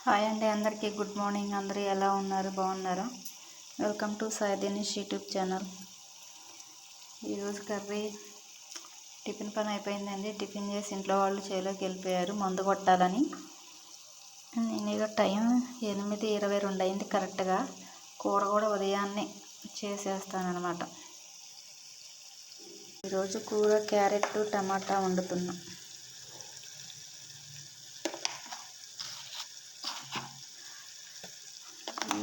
Hi అండి, అందరికీ good morning. అందరూ ఎలా ఉన్నారు? బాగున్నారా? Welcome to Sai Dinesh YouTube channel. ఈరోజు కర్రీ టిఫిన్ పని అయిపోయిందండి. టిఫిన్ చేసి ఇంట్లో వాళ్ళు చేలోకి వెళ్ళిపోయారు మందు కొట్టాలని. నేను ఇక టైం 8:22 అయింది కరెక్ట్గా. కూర కూడా ఉదయాన్నే చేసేస్తానన్నమాట. ఈరోజు కూర క్యారెట్ టమాటా వండుతున్నా.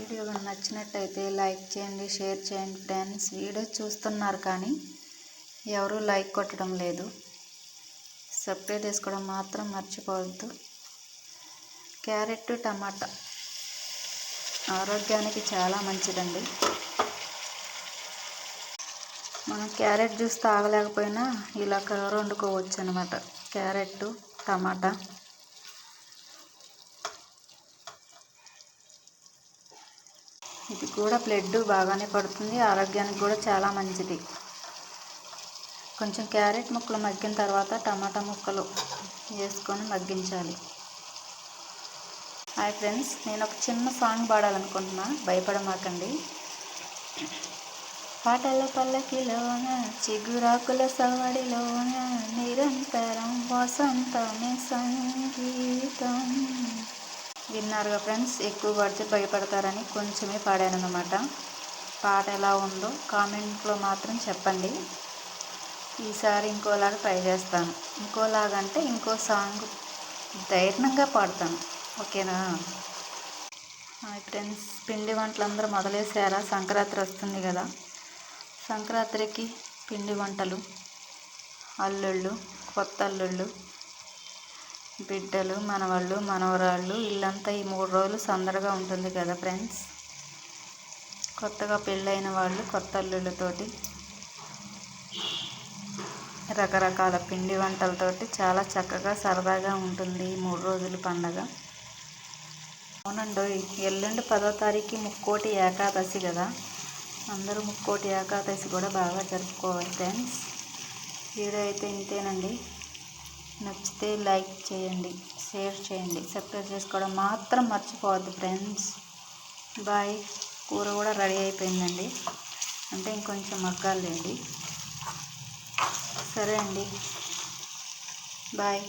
వీడియో నచ్చినట్టయితే లైక్ చేయండి, షేర్ చేయండి ఫ్రెండ్స్. వీడియో చూస్తున్నారు కానీ ఎవరు లైక్ కొట్టడం లేదు. సబ్స్క్రైబ్ చేసుకోవడం మాత్రం మర్చిపోవద్దు. క్యారెట్ టమాటా ఆరోగ్యానికి చాలా మంచిదండి. మనం క్యారెట్ జ్యూస్ తాగలేకపోయినా ఇలా కూర వండుకోవచ్చు అన్నమాట. క్యారెట్ టమాటా ఇది కూడా బ్లడ్ బాగానే పడుతుంది, ఆరోగ్యానికి కూడా చాలా మంచిది. కొంచెం క్యారెట్ ముక్కలు మగ్గిన తర్వాత టమాటా ముక్కలు వేసుకొని మగ్గించాలి. హాయ్ ఫ్రెండ్స్, నేను ఒక చిన్న సాంగ్ పాడాలనుకుంటున్నా, భయపడమాకండి. పాటల పల్లకిలోన చిగురాకుల సవడిలోన నిరంతరం వసంతమే సంగీతం. విన్నారుగా ఫ్రెండ్స్, ఎక్కువ పడితే భయపడతారని కొంచెమే పాడానన్నమాట. పాట ఎలా ఉందో కామెంట్లో మాత్రం చెప్పండి. ఈసారి ఇంకోలాగా ట్రై చేస్తాను. ఇంకోలాగంటే ఇంకో సాంగ్ ధైర్యంగా పాడతాను, ఓకేనా? హాయ్ ఫ్రెండ్స్, పిండి వంటలు అందరూ మొదలేసారా? సంక్రాంతి వస్తుంది కదా. సంక్రాంతికి పిండి వంటలు, అల్లుళ్ళు, కొత్త అల్లుళ్ళు, బిడ్డలు, మనవాళ్ళు, మనవరాళ్ళు, ఇల్లంతా ఈ 3 రోజులు సందడిగా ఉంటుంది కదా ఫ్రెండ్స్. కొత్తగా పెళ్ళైన వాళ్ళు కొత్త అల్లుళ్ళతోటి రకరకాల పిండి వంటలతోటి చాలా చక్కగా సరదాగా ఉంటుంది ఈ 3 రోజులు పండగ. అవునండి, ఎల్లుండి 10వ తారీఖు ముక్కోటి ఏకాదశి కదా. అందరూ ముక్కోటి ఏకాదశి కూడా బాగా జరుపుకోవాలి ఫ్రెండ్స్. వీడియో అయితే ఇంతేనండి. నచ్చితే లైక్ చేయండి, షేర్ చేయండి, సబ్స్క్రైబ్ చేసుకోవడం మాత్రం మర్చిపోవద్దు ఫ్రెండ్స్. బాయ్. కూర కూడా రెడీ అయిపోయిందండి, అంటే ఇంకొంచెం మగ్గాలండి. సరే అండి, బాయ్.